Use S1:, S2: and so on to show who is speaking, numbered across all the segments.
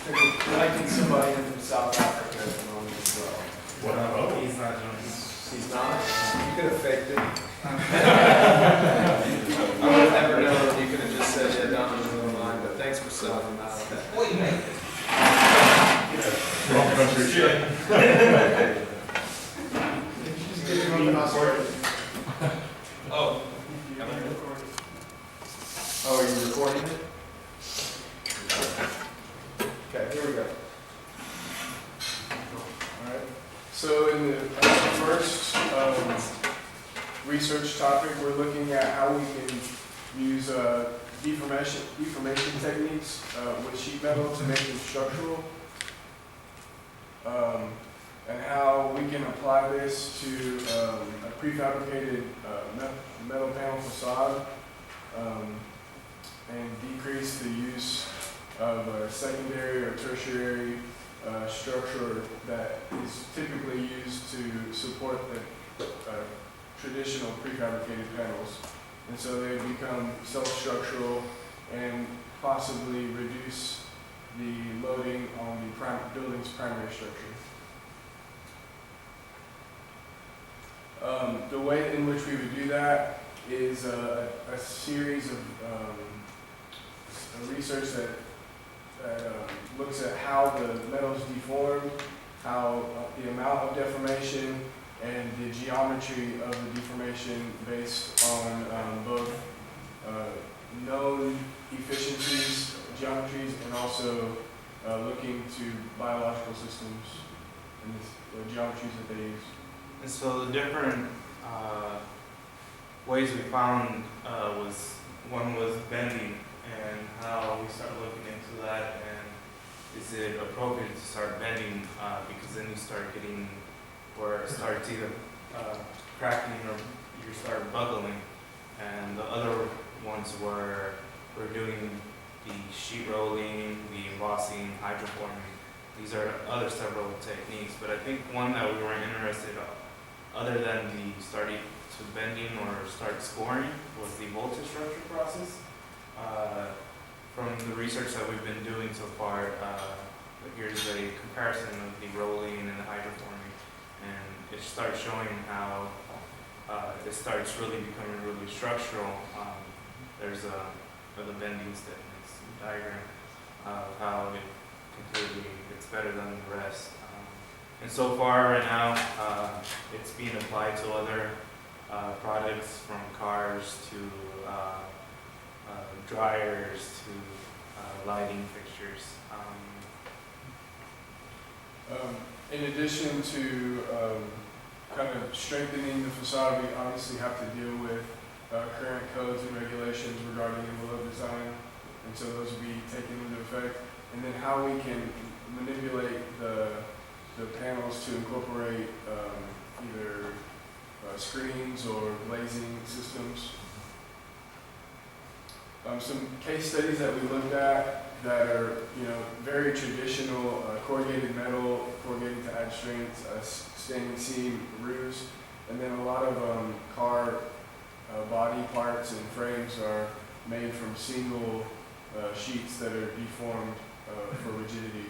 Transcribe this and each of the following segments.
S1: I think somebody in from South Africa at the moment as well.
S2: What about? He's not doing this.
S1: He's not? You could have faked it. I would have never known. You could have just said, yeah, down in the middle of line, but thanks for selling him out.
S3: Wait, mate.
S2: Wrong country.
S1: Just give him a password.
S3: Oh.
S1: Oh, are you recording it? Okay, here we go. Alright, so in the first research topic, we're looking at how we can use deformation techniques with sheet metal to make them structural, and how we can apply this to a prefabricated metal panel facade, and decrease the use of a secondary or tertiary structure that is typically used to support the traditional prefabricated panels. And so they become self-structural and possibly reduce the loading on the building's primary structure. The way in which we would do that is a series of research that looks at how the metals deform, how the amount of deformation, and the geometry of the deformation based on both known efficiencies, geometries, and also looking to biological systems and the geometries that they use.
S2: And so the different ways we found one was bending, and how we started looking into that, and is it appropriate to start bending because then you start getting, or it starts either cracking or you start buckling. And the other ones were we're doing the sheet rolling, the embossing, hydroforming. These are other several techniques, but I think one that we were interested in, other than the starting to bending or start scoring, was the voltage structure process. From the research that we've been doing so far, here's a comparison of the rolling and the hydroforming, and it starts showing how it starts really becoming really structural. There's the bending techniques diagram of how it's better than the rest. And so far right now, it's being applied to other products, from cars to dryers to lighting fixtures.
S1: In addition to kind of strengthening the facade, we obviously have to deal with current codes and regulations regarding envelope design, and so those will be taken into effect. And then how we can manipulate the panels to incorporate either screens or glazing systems. Some case studies that we looked at that are, very traditional corrugated metal, corrugated to add strength, standing seam roofs, and then a lot of car body parts and frames are made from single sheets that are deformed for rigidity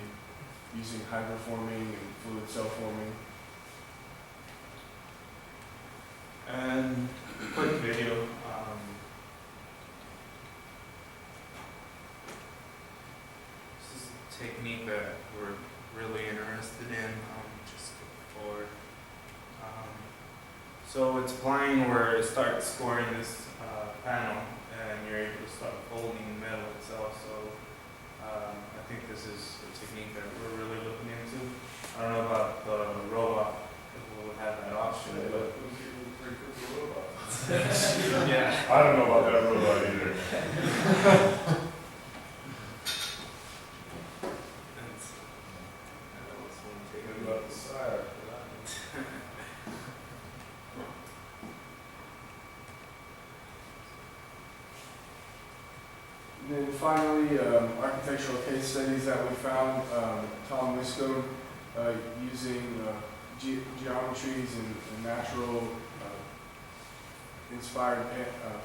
S1: using hydroforming and fluid self-forming.
S2: And quick video. This is a technique that we're really interested in. Just skip forward. So it's applying where it starts scoring this panel, and you're able to start folding the metal itself. So I think this is a technique that we're really looking into. I don't know about the robot, if we'll have that option, but yeah.
S4: I don't know about that robot either. What about the side?
S1: And then finally, architectural case studies that we found, Tom Wiscombe using geometries and natural inspired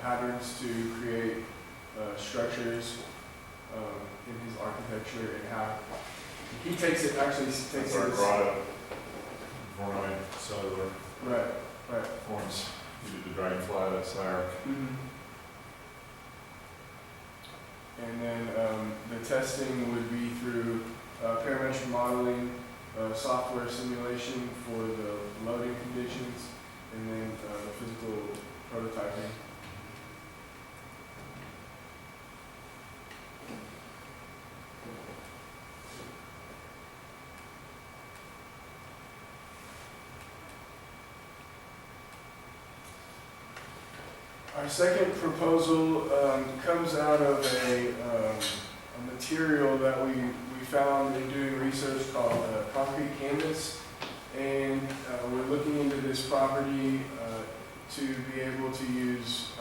S1: patterns to create structures in his architecture and how he takes it,
S4: That's our
S1: as,
S4: grotto. Vornite cellular
S1: right.
S4: forms. You did the dragonfly, that's our.
S1: And then the testing would be through parametric modeling, software simulation for the loading conditions, and then the physical prototyping. Our second proposal comes out of a material that we found in doing research called concrete canvas. And we're looking into this property to be able to use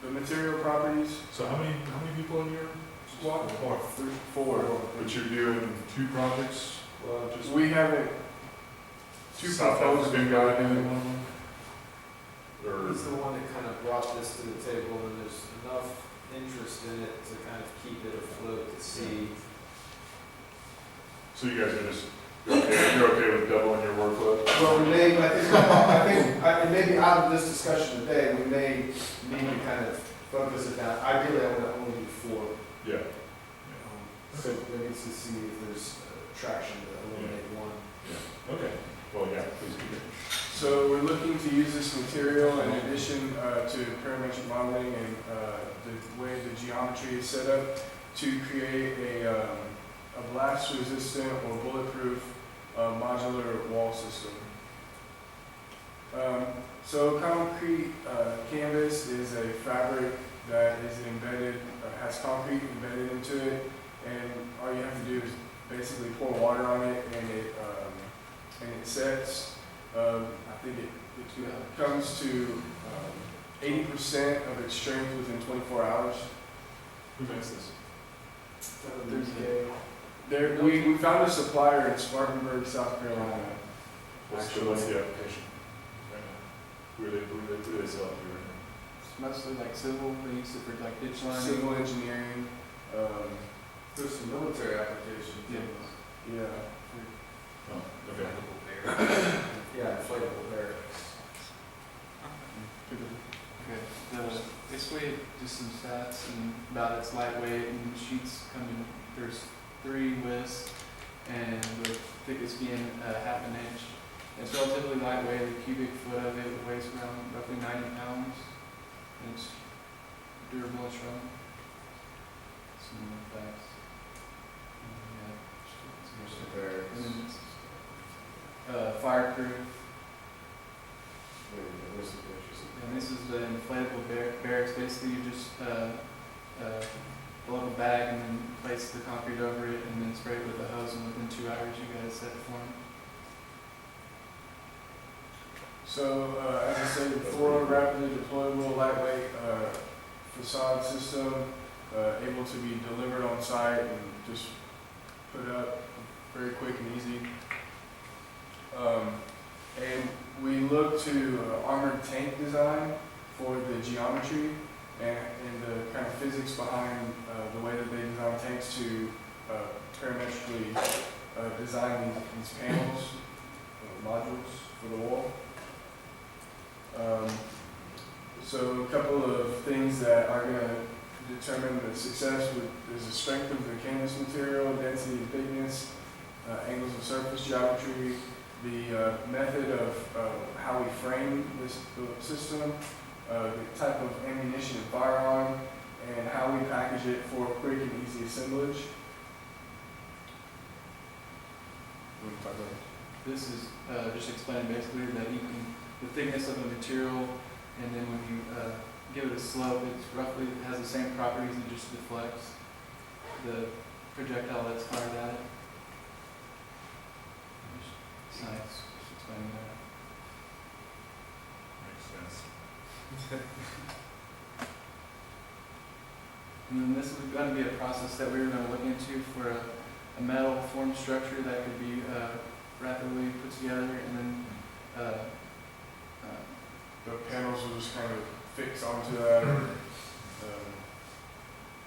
S1: the material properties.
S4: So how many people in your squad?
S1: Four.
S4: But you're doing two projects? Just
S1: We haven't, two
S4: South
S1: proposals.
S4: African guy doing one of them? Or,
S5: He's the one that kind of brought this to the table, and there's enough interest in it to kind of keep it afloat to see.
S4: so you guys are just, you're okay with doubling your workload?
S5: Well, we may, it may be out of this discussion today, we may need to kind of focus it down. Ideally, I want to only do four.
S4: Yeah.
S5: So there needs to see if there's traction to eliminate one.
S4: Okay. Well, yeah, please do that.
S1: So we're looking to use this material in addition to parametric modeling and the way the geometry is set up to create a blast resistant or bulletproof modular wall system. So concrete canvas is a fabric that is embedded, has concrete embedded into it, and all you have to do is basically pour water on it and it sets. I think it comes to 80% of its strength within 24 hours.
S4: Who makes this?
S1: We found a supplier in Spartanburg, South Carolina.
S4: What's the application? Right now? Who do they sell it to right now?
S6: It's mostly like civil, they use it for like ditch lining.
S1: Civil engineering.
S5: There's some military applications.
S1: Yeah.
S4: Oh, okay.
S5: Yeah, inflatable barracks.
S6: Okay, basically just some stats and about its lightweight and sheets coming, there's 3 widths and the thickest being half an inch. It's relatively lightweight, the cubic foot of it weighs around roughly 90 pounds. And it's durable and strong. Some more facts.
S5: Barracks.
S6: And then it's fireproof.
S5: There's some pictures.
S6: And this is the inflatable barracks. Basically, you just blow up a bag and then place the concrete over it and then spray it with a hose, and within 2 hours you got a set form.
S1: So, as I said before, rapidly deployable, lightweight facade system, able to be delivered on site and just put up very quick and easy. And we look to armored tank design for the geometry and the kind of physics behind the way that they design tanks to parametrically design these panels, modules for the wall. So a couple of things that are going to determine the success is the strength of the canvas material, density and thickness, angles of surface geometry, the method of how we frame this system, the type of ammunition and firearm, and how we package it for quick and easy assemblage.
S6: This is just explaining basically that you can, the thickness of the material, and then when you give it a slope, it's roughly, it has the same properties, it just deflects the projectile that's fired at it. Science, just explaining that.
S4: Makes sense.
S6: And then this is going to be a process that we were going to look into for a metal form structure that could be rapidly put together, and then
S1: The panels will just kind of fix onto that or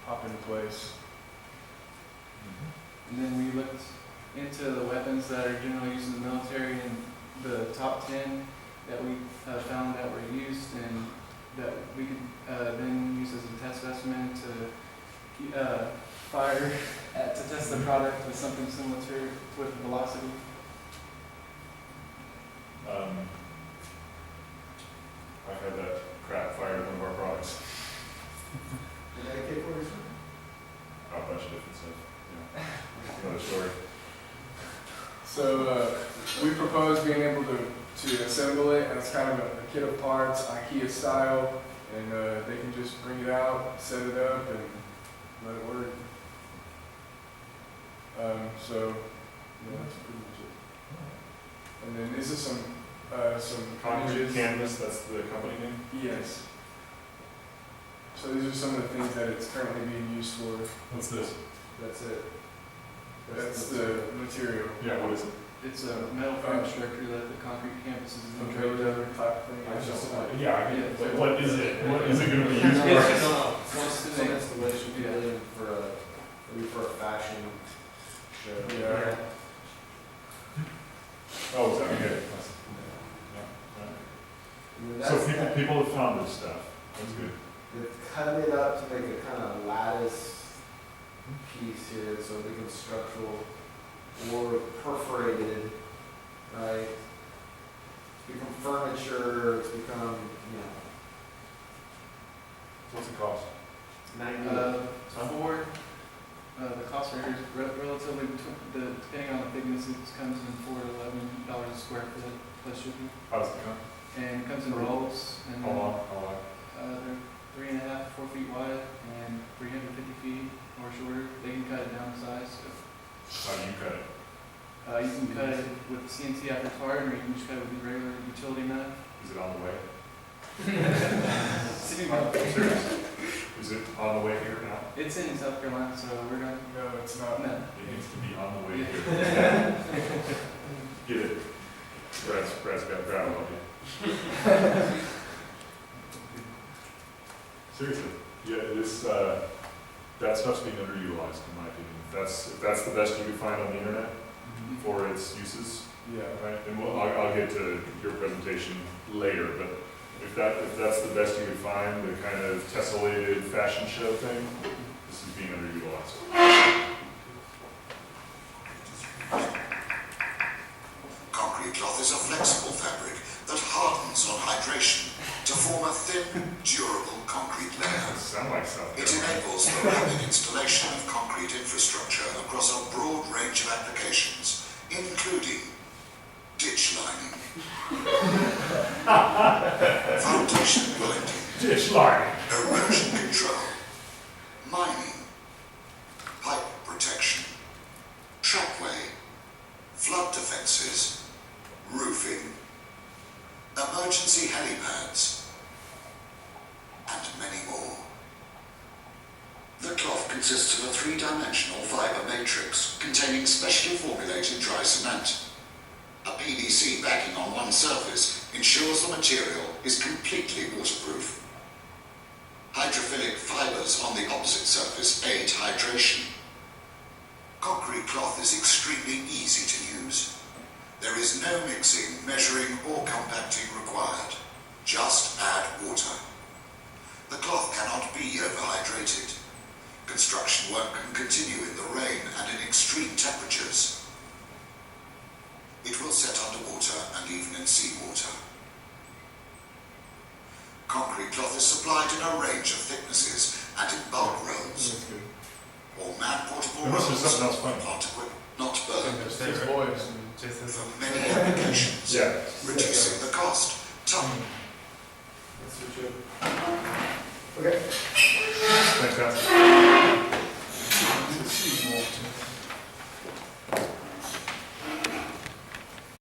S1: pop into place.
S6: And then we looked into the weapons that are generally used in the military, and the top 10 that we found that were used and that we could then use as a test specimen to fire to test the product with something similar to with velocity.
S4: I've had that crap fired at one of our products.
S5: Did I get what you're saying?
S4: A bunch of different stuff, yeah. Another story.
S1: So we propose being able to assemble it as kind of a kit of parts, IKEA style, and they can just bring it out, set it up, and let it work. So yeah, that's pretty much it. And then these are some
S4: Concrete
S1: images.
S4: Canvas, that's the company name?
S1: Yes. So these are some of the things that it's currently being used for.
S4: What's this?
S1: That's it. That's the material.
S4: Yeah, what is it?
S6: It's a metal frame structure that the concrete canvas is
S1: Okay,
S6: built over.
S1: whatever type thing.
S4: I
S1: It's
S4: just,
S1: just like,
S4: yeah, I
S6: Yeah.
S4: mean, like, what is it? What is it gonna be used for?
S6: What's the
S5: Some
S6: name?
S5: installation, maybe for a fashion show.
S1: yeah.
S4: Oh, is that, okay.
S5: And
S4: Yeah, so
S5: that's-
S4: people have found this stuff, that's good.
S5: They've cut it up to make a kind of lattice piece here, so it becomes structural or perforated, right? It's become furniture, it's become,
S4: What's it cost?
S5: 90.
S6: The cost for here is relatively, depending on the thickness, it comes in $4 to $11 a square foot plus shipping.
S4: How does it come?
S6: And it comes in rolls, and
S4: How long, how long?
S6: they're 3.5 to 4 feet wide and 350 feet or shorter. They can cut it down to size. So,
S4: How do you cut it?
S6: you can cut it with CNC after it's hard, or you can just cut it with regular utility knife.
S4: Is it on the way?
S6: Sitting on-
S4: Serious? Is it on the way here now?
S6: It's in South Carolina, so we're gonna.
S1: No, it's not.
S6: No.
S4: It needs to be on the way here. Get it. Brad's got gravel on you. Seriously, yeah, this, that stuff's being underutilized in my opinion. If that's the best you can find on the internet for its uses,
S1: Yeah.
S4: right? And I'll get to your presentation later, but if that's the best you could find, the kind of tessellated fashion show thing, this is being underutilized.
S7: Concrete cloth is a flexible fabric that hardens on hydration to form a thin, durable concrete layer.
S4: Doesn't sound like South
S7: It
S4: Carolina.
S7: enables the rapid installation of concrete infrastructure across a broad range of applications, including ditch lining, foundation grinding,
S4: Ditch line.
S7: erosion control, mining, pipe protection, trackway, flood defences, roofing, emergency helipads, and many more. The cloth consists of a three-dimensional fibre matrix containing specially formulated dry cement. A PVC backing on one surface ensures the material is completely waterproof. Hydrophilic fibres on the opposite surface aid hydration. Concrete cloth is extremely easy to use. There is no mixing, measuring or compacting required. Just add water. The cloth cannot be overhydrated. Construction work can continue in the rain and in extreme temperatures. It will set underwater and even in seawater. Concrete cloth is supplied in a range of thicknesses and in bulk rolls,
S1: That's good.
S7: or man-portable
S4: Unless
S7: rolls,
S4: there's something else funny.
S7: not burned,
S1: It's boys.
S2: Just as
S7: for many applications,
S4: Yeah.
S7: reducing the cost.
S5: Let's switch up. Okay.
S4: Fantastic.